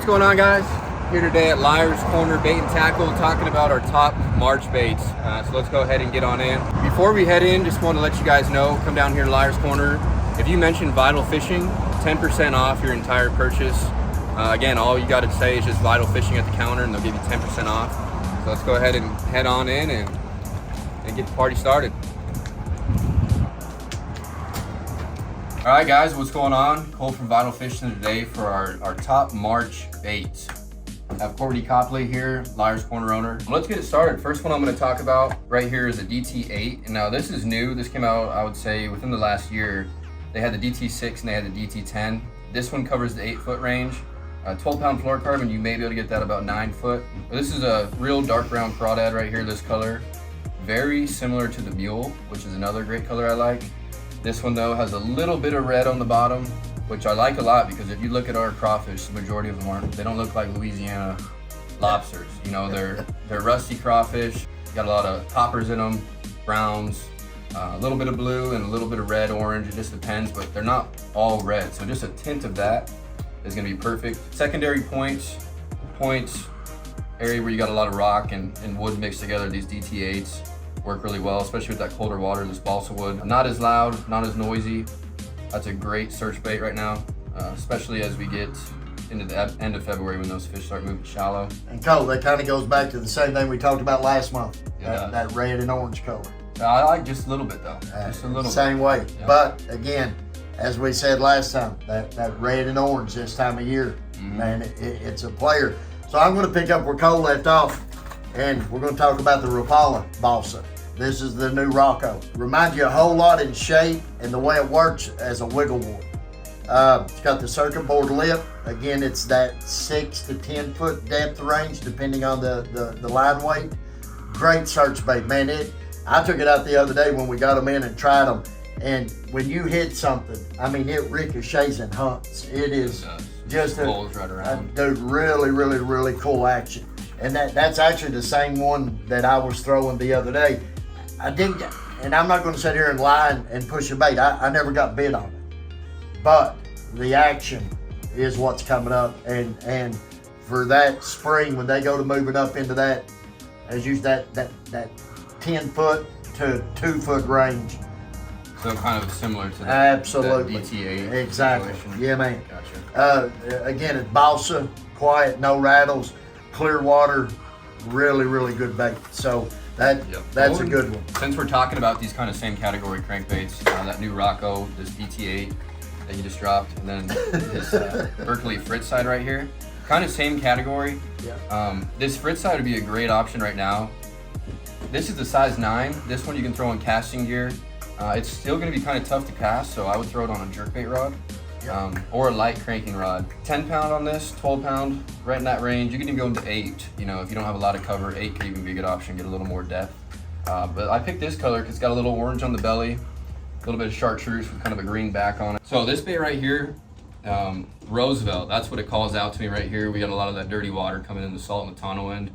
What's going on, guys? Here today at Liar's Corner Bait and Tackle, talking about our top March baits. So let's go ahead and get on in. Before we head in, just want to let you guys know, come down here to Liar's Corner. If you mention Vital Fishing, 10% off your entire purchase. Again, all you got to say is just Vital Fishing at the counter and they'll give you 10% off. So let's go ahead and head on in and get the party started. All right, guys, what's going on? Cole from Vital Fishing today for our top March baits. I have Courtney Copley here, Liar's Corner owner. Let's get it started. First one I'm going to talk about right here is a DT8. And now this is new. This came out, I would say, within the last year. They had the DT6 and they had the DT10. This one covers the 8-foot range. 12-pound fluorocarbon, you may be able to get that about 9 foot. This is a real dark brown crawdad right here, this color. Very similar to the Mule, which is another great color I like. This one though has a little bit of red on the bottom, which I like a lot because if you look at our crawfish, the majority of them they don't look like Louisiana lobsters. You know, they're rusty crawfish, got a lot of coppers in them, browns, a little bit of blue and a little bit of red, orange, it just depends, but they're not all red. So just a tint of that is gonna be perfect. Secondary points, area where you got a lot of rock and wood mixed together, these DT8s work really well, especially with that colder water, this balsa wood. Not as loud, not as noisy. That's a great search bait right now, especially as we get into the end of February when those fish start moving shallow. And Cole, that kind of goes back to the same thing we talked about last month, that red and orange color. I like just a little bit though, just a little same bit. way, Yeah. But again, as we said last time, that red and orange this time of year, man, it's a player. So I'm going to pick up where Cole left off, and we're going to talk about the Rapala balsa. This is the new Rocco. Reminds you a whole lot in shape and the way it works as a wiggle board. It's got the circuit board lip. Again, it's that 6 to 10 foot depth range depending on the line weight. Great search bait, man. I took it out the other day when we got them in and tried them. And when you hit something, I mean, it ricochets and hunts. It is just dude, really cool action. And that's actually the same one that I was throwing the other day. I didn't, and I'm not going to sit here and lie and push a bait. I never got bit on it. But the action is what's coming up. And for that spring, when they go to moving up into that, as you that 10 foot to 2 foot range. So kind of similar to that. Absolutely. That DT8 exactly. Situation. Yeah, man. Gotcha. Again, it's balsa, quiet, no rattles, clear water, really good bait. So that's a good one. Since we're talking about these kind of same category crankbaits, that new Rocco, this DT8 that you just dropped, and then this Berkeley Fritz side right here, kind of same category. Yeah. This Fritz side would be a great option right now. This is the size 9. This one you can throw in casting gear. It's still going to be kind of tough to cast, so I would throw it on a jerkbait rod. Or a light cranking rod. 10 pound on this, 12 pound, right in that range. You can even go into 8. You know, if you don't have a lot of cover, 8 could even be a good option, get a little more depth. But I picked this color because it's got a little orange on the belly, a little bit of chartreuse with kind of a green back on it. So this bait right here, Roosevelt, that's what it calls out to me right here. We got a lot of that dirty water coming in the salt and the tonneau end.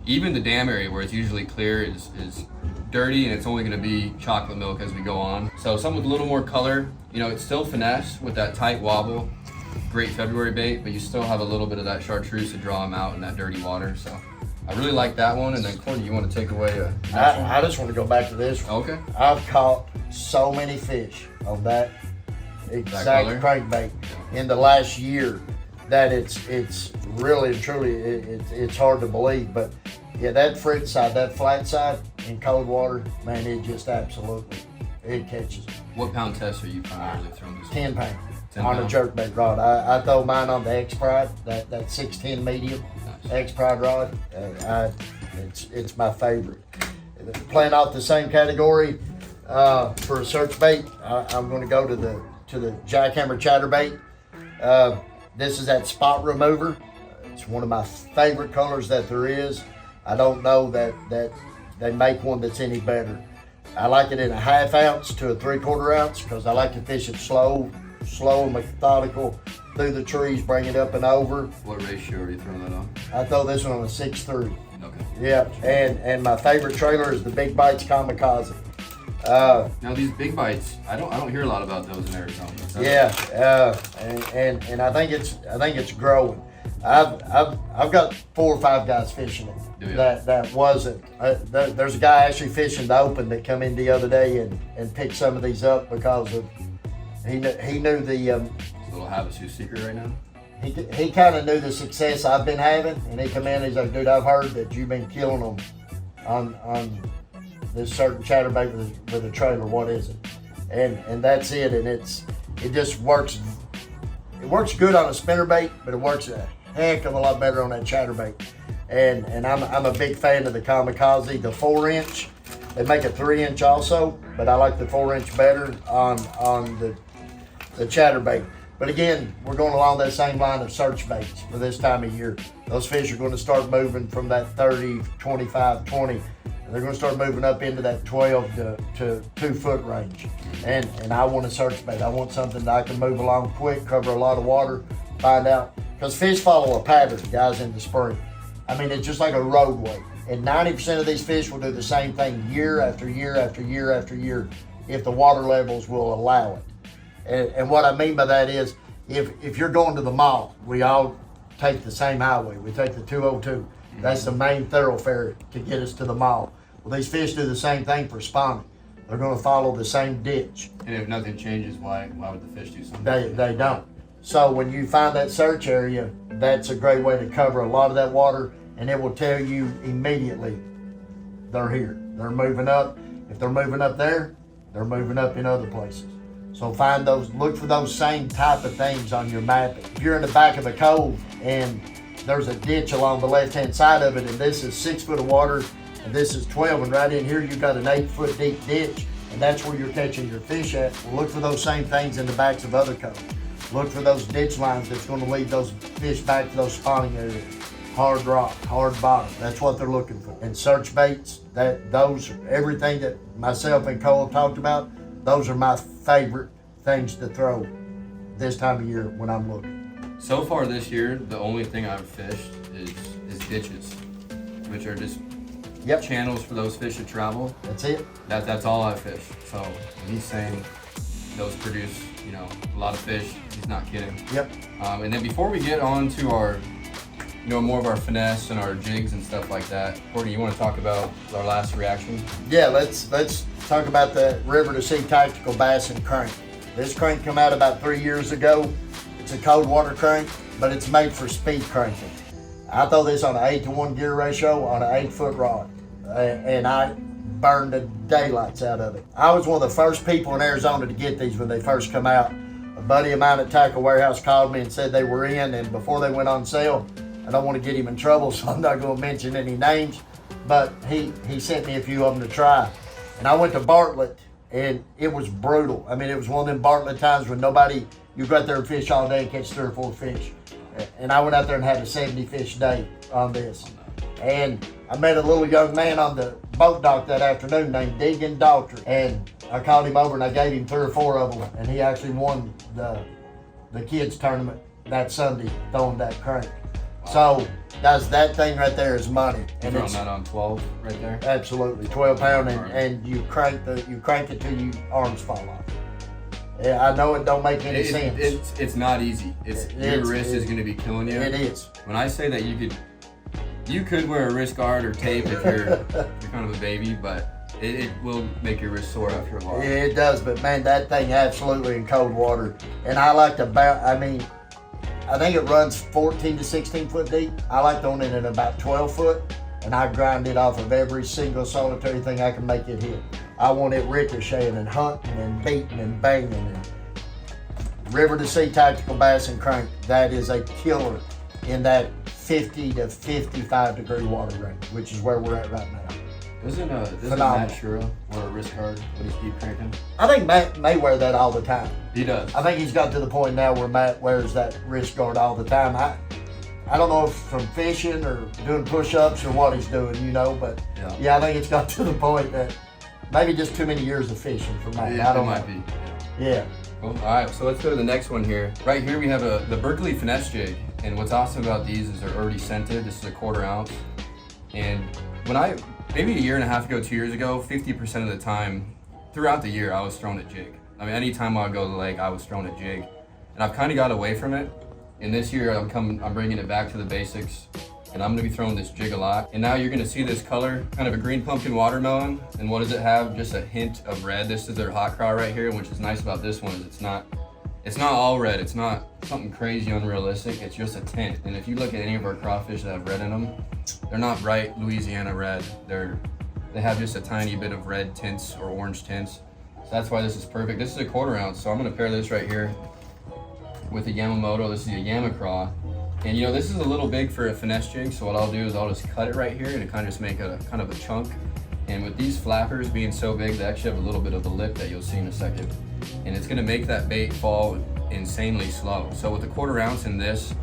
Even the dam area where it's usually clear is dirty, and it's only going to be chocolate milk as we go on. So something with a little more color. You know, it's still finesse with that tight wobble. Great February bait, but you still have a little bit of that chartreuse to draw them out in that dirty water. So I really like that one. And then Courtney, you want to take away I just want to go back to this one. Okay. I've caught so many fish on that exact crankbait in the last year that it's really and truly it's hard to believe. But yeah, that Fritz side, that flat side in cold water, man, it just absolutely, it catches. What pound test are you primarily throwing this? 10 pound on a jerkbait rod. I throw mine on the X Pride, that 610 medium. Nice. X Pride rod. It's my favorite. Playing off the same category for a search bait, I'm going to go to the jackhammer chatterbait. This is that spot remover. It's one of my favorite colors that there is. I don't know that they make one that's any better. I like it in a 1/2 ounce to a 3/4 ounce because I like to fish it slow and methodical through the trees, bring it up and over. What ratio are you throwing that on? I throw this one on a 6-3. Okay. Yeah, and my favorite trailer is the Big Bites Kamikaze. Now these big bites, I don't hear a lot about those in Arizona. Yeah, and I think it's growing. I've got 4 or 5 guys fishing it. That wasn't. There's a guy actually fishing the open that come in the other day and picked some of these up because of he knew the. It's a little Havasu secret right now. He kind of knew the success I've been having, and he come in and he's like, dude, I've heard that you've been killing them on this certain chatterbait with a trailer. What is it? And that's it. And it just works. It works good on a spinnerbait, but it works a heck of a lot better on that chatterbait. And I'm a big fan of the Kamikaze, the 4-inch. They make a 3-inch also, but I like the 4-inch better on the chatterbait. But again, we're going along that same line of search baits for this time of year. Those fish are going to start moving from that 30, 25, 20. And they're going to start moving up into that 12 to 2 foot range. And I want a search bait. I want something that I can move along quick, cover a lot of water, find out. Because fish follow a pattern, guys, in the spring. I mean, it's just like a roadway. And 90% of these fish will do the same thing year after year after year after year if the water levels will allow it. And what I mean by that is, if you're going to the mall, we all take the same highway. We take the 202. That's the main thoroughfare to get us to the mall. Well, these fish do the same thing for spawning. They're going to follow the same ditch. And if nothing changes, why would the fish do something? They don't. So when you find that search area, that's a great way to cover a lot of that water, and it will tell you immediately they're here. They're moving up. If they're moving up there, they're moving up in other places. So find those, look for those same type of things on your mapping. If you're in the back of a cove and there's a ditch along the left-hand side of it, and this is 6 foot of water, and this is 12, and right in here you've got an 8 foot deep ditch, and that's where you're catching your fish at. Well, look for those same things in the backs of other coves. Look for those ditch lines that's going to lead those fish back to those spawning areas. Hard rock, hard bottom. That's what they're looking for. And search baits, everything that myself and Cole talked about, those are my favorite things to throw this time of year when I'm looking. So far this year, the only thing I've fished is ditches, which are just channels for those fish to travel. That's it. That's all I fish. So when he's saying those produce, a lot of fish, he's not kidding. Yep. And then before we get on to our, more of our finesse and our jigs and stuff like that, Courtney, you want to talk about our last reaction? Yeah, let's talk about the River to Sea Tactical Bass and Crank. This crank came out about 3 years ago. It's a cold water crank, but it's made for speed cranking. I throw this on an 8-to-1 gear ratio on an 8 foot rod, and I burned the daylights out of it. I was one of the first people in Arizona to get these when they first come out. A buddy of mine at Tackle Warehouse called me and said they were in, and before they went on sale, I don't want to get him in trouble, so I'm not going to mention any names, but he sent me a few of them to try. And I went to Bartlett, and it was brutal. I mean, it was one of them Bartlett times when you go out there and fish all day and catch 3 or 4 fish. And I went out there and had a 70 fish day on this. And I met a little young man on the boat dock that afternoon named Deegan Daughtry. And I called him over and I gave him 3 or 4 of them. And he actually won the kids tournament that Sunday throwing that crank. So, guys, that thing right there is money. And it's that on 12 right there? Absolutely, 12 pound, and you crank it till your arms fall off. Yeah, I know it don't make any sense. It's not easy. Your wrist is going to be killing you. It is. When I say that you could wear a wrist guard or tape if you're kind of a baby, but it will make your wrist sore after a while. Yeah, it does, but man, that thing absolutely in cold water. And I like to I think it runs 14 to 16 foot deep. I like throwing it in about 12 foot, and I grind it off of every single solitary thing I can make it hit. I want it ricocheting and hunting and beating and banging. And River to Sea Tactical Bass and Crank, that is a killer in that 50 to 55 degree water range, which is where we're at right now. Doesn't Matt Shura wear a wrist guard when he's deep cranking? I think Matt may wear that all the time. He does. I think he's got to the point now where Matt wears that wrist guard all the time. I don't know if from fishing or doing push-ups or what he's doing, but yeah, I think it's got to the point that maybe just too many years of fishing for Matt. Yeah, I don't know. Might be. Yeah. Cool. All right, so let's go to the next one here. Right here we have the Berkeley Finesse jig, and what's awesome about these is they're already scented. This is a 1/4 ounce, and maybe a year and a half ago, 2 years ago, 50% of the time throughout the year I was throwing a jig. I mean, anytime I go to the lake, I was throwing a jig, and I've kind of got away from it. And this year I'm bringing it back to the basics, and I'm gonna be throwing this jig a lot. And now you're gonna see this color, kind of a green pumpkin watermelon. And what does it have? Just a hint of red. This is their hot craw right here, which is nice about this one is it's not all red. It's not something crazy unrealistic. It's just a tint. And if you look at any of our crawfish that have red in them, they're not bright Louisiana red. They have just a tiny bit of red tints or orange tints. So that's why this is perfect. This is a 1/4 ounce, so I'm gonna pair this right here with a Yamamoto. This is a Yamacraw. And you know, this is a little big for a finesse jig, so what I'll do is I'll just cut it right here and kind of just make a kind of a chunk. And with these flappers being so big, they actually have a little bit of the lip that you'll see in a second. And it's gonna make that bait fall insanely slow. So with a 1/4 ounce in this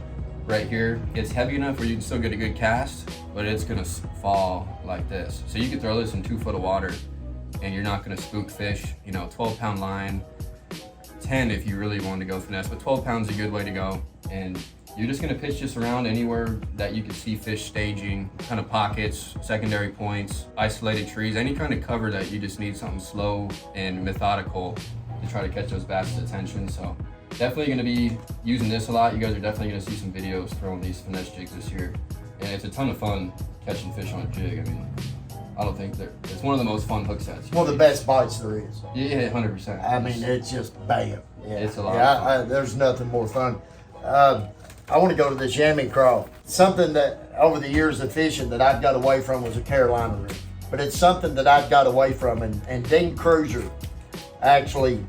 right here, it's heavy enough where you can still get a good cast, but it's gonna fall like this. So you can throw this in 2 foot of water and you're not gonna spook fish. You know, 12-pound line, 10 if you really want to go finesse, but 12 pounds is a good way to go. And you're just gonna pitch this around anywhere that you can see fish staging, kind of pockets, secondary points, isolated trees, any kind of cover that you just need something slow and methodical to try to catch those bass' attention. So definitely gonna be using this a lot. You guys are definitely gonna see some videos throwing these finesse jigs this year. And it's a ton of fun catching fish on a jig. I mean, I don't think it's one of the most fun hook sets. One of the best bites there is. Yeah, 100%. I mean, it's just bam. Yeah. It's a lot of fun. There's nothing more fun. I want to go to this Yamacraw. Something that over the years of fishing that I've got away from was a Carolina rig. But it's something that I've got away from. And Dean Cruiser actually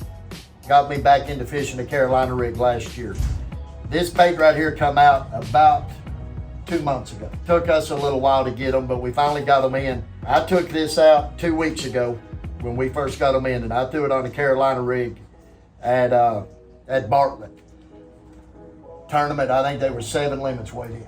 got me back into fishing a Carolina rig last year. This bait right here come out about 2 months ago. Took us a little while to get them, but we finally got them in. I took this out 2 weeks ago when we first got them in, and I threw it on a Carolina rig at Bartlett tournament. I think they were 7 limits weighed in.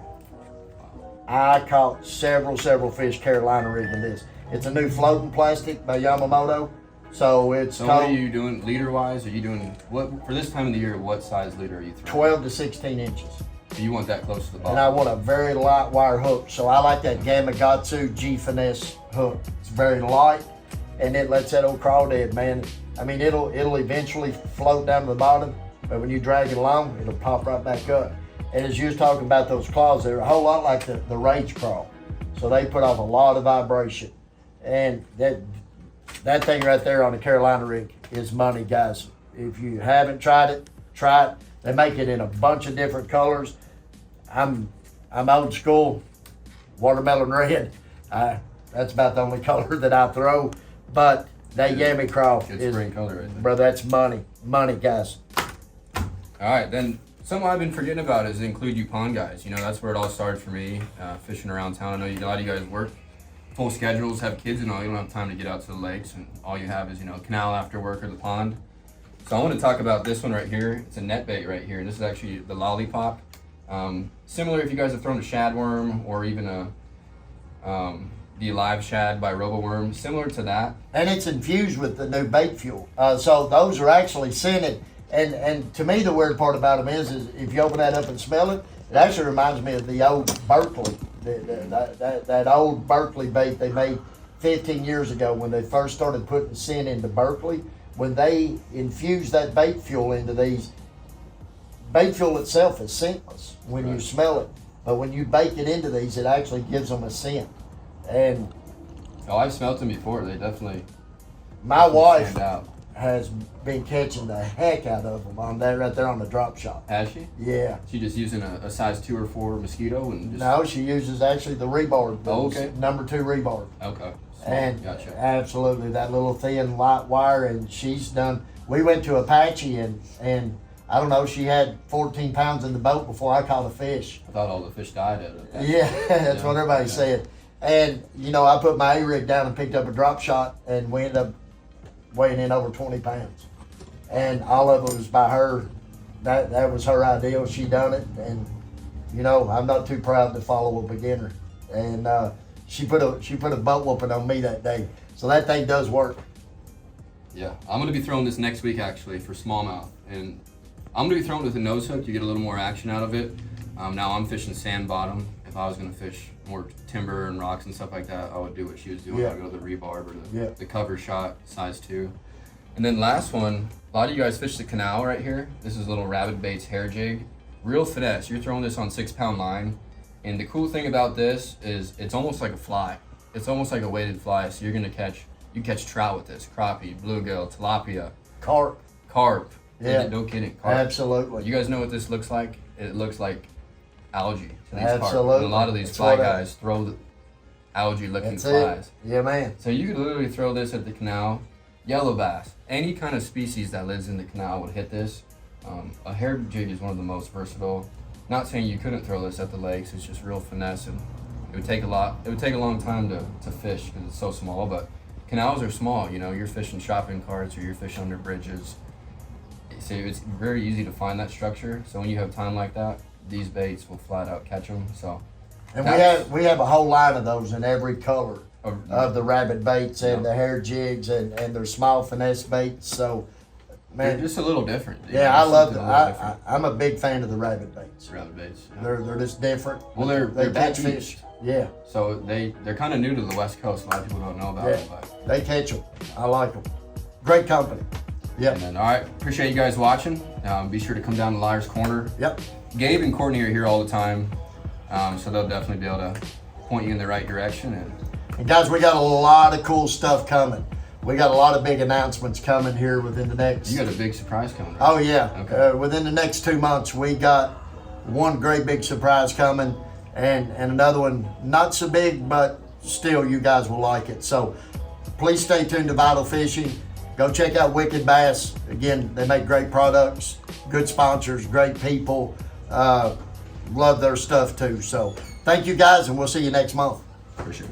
I caught several fish Carolina rigging this. It's a new floating plastic by Yamamoto. So it's what are you doing leader wise? Are you doing what for this time of the year? What size leader are you throwing? 12 to 16 inches. So you want that close to the bottom. And I want a very light wire hook. So I like that Kamikaze G Finesse hook. It's very light and it lets that old crawdad, man. I mean, it'll eventually float down to the bottom, but when you drag it along, it'll pop right back up. And as you was talking about those claws, they're a whole lot like the rage crawl. So they put off a lot of vibration. And that thing right there on the Carolina rig is money, guys. If you haven't tried it, try it. They make it in a bunch of different colors. I'm old school, watermelon red. That's about the only color that I throw. But that Yamacraw is spring color right there. Bro, that's money, guys. All right, then something I've been forgetting about is include you pond guys. You know, that's where it all started for me, fishing around town. I know a lot of you guys work full schedules, have kids and all. You don't have time to get out to the lakes, and all you have is, you know, canal after work or the pond. So I want to talk about this one right here. It's a net bait right here. This is actually the Lollipop. Similar if you guys have thrown a shad worm or even the live shad by RoboWorm, similar to that. And it's infused with the new bait fuel. So those are actually scented. And to me, the weird part about them is if you open that up and smell it, it actually reminds me of the old Berkeley, that old Berkeley bait they made 15 years ago when they first started putting scent into Berkeley. When they infused that bait fuel into these, bait fuel itself is scentless when you smell it. But when you bake it into these, it actually gives them a scent. And I've smelt them before. They definitely. My wife stand out. Has been catching the heck out of them on that right there on the drop shop. Has she? Yeah. She just using a size 2 or 4 mosquito and just. No, she uses actually the rebarb. Oh, okay. Number 2 rebarb. Okay. And gotcha. Absolutely, that little thin light wire, and she's done. We went to Apache and I don't know, she had 14 pounds in the boat before I caught a fish. I thought all the fish died out of it. Yeah, that's what everybody said. And you know, I put my A-rig down and picked up a drop shot, and we ended up weighing in over 20 pounds. And all of it was by her. That was her idea. She done it, and you know, I'm not too proud to follow a beginner. And she put a butt whooping on me that day. So that thing does work. Yeah, I'm gonna be throwing this next week actually for smallmouth, and I'm gonna be throwing it with a nose hook. You get a little more action out of it. Now I'm fishing sand bottom. If I was gonna fish more timber and rocks and stuff like that, I would do what she was doing. Yeah. I'd go to the rebarb or the cover shot, size 2. And then last one, a lot of you guys fish the canal right here. This is little Rabbit Baits hair jig. real finesse. You're throwing this on 6-pound line. And the cool thing about this is it's almost like a fly. It's almost like a weighted fly. So you're gonna catch trout with this, crappie, bluegill, tilapia, carp. Yeah, no kidding. Carp. Absolutely. You guys know what this looks like? It looks like algae to these Absolutely. carp. And a lot of these fly guys throw the algae-looking flies. Yeah, man. So you could literally throw this at the canal. Yellow bass, any kind of species that lives in the canal would hit this. A hair jig is one of the most versatile. Not saying you couldn't throw this at the lakes. It's just real finesse, and it would take a long time to fish because it's so small. But canals are small. You know, you're fishing shopping carts or you're fishing under bridges. So it's very easy to find that structure. So when you have time like that, these baits will flat out catch them. So, and we have a whole line of those in every color of the rabbit baits and the hair jigs and their small finesse baits. So, man, they're just a little different. Yeah, I love them. I'm a big fan of the rabbit baits. Rabbit baits. Yeah. They're just different. Well, they're catch back fish. Yeah. So they're kind of new to the West Coast. A lot of people don't know about it, but they catch them. I like them. Great company. Yep. And then, all right, appreciate you guys watching. Be sure to come down to Liar's Corner. Yep. Gabe and Courtney are here all the time, so they'll definitely be able to point you in the right direction. And guys, we got a lot of cool stuff coming. We got a lot of big announcements coming here within the next. You got a big surprise coming, right? Oh yeah. Okay. Within the next 2 months, we got one great big surprise coming, and another one not so big, but still you guys will like it. So please stay tuned to Vital Fishing. Go check out Wicked Bass. Again, they make great products, good sponsors, great people. Love their stuff too. So thank you guys, and we'll see you next month. For sure.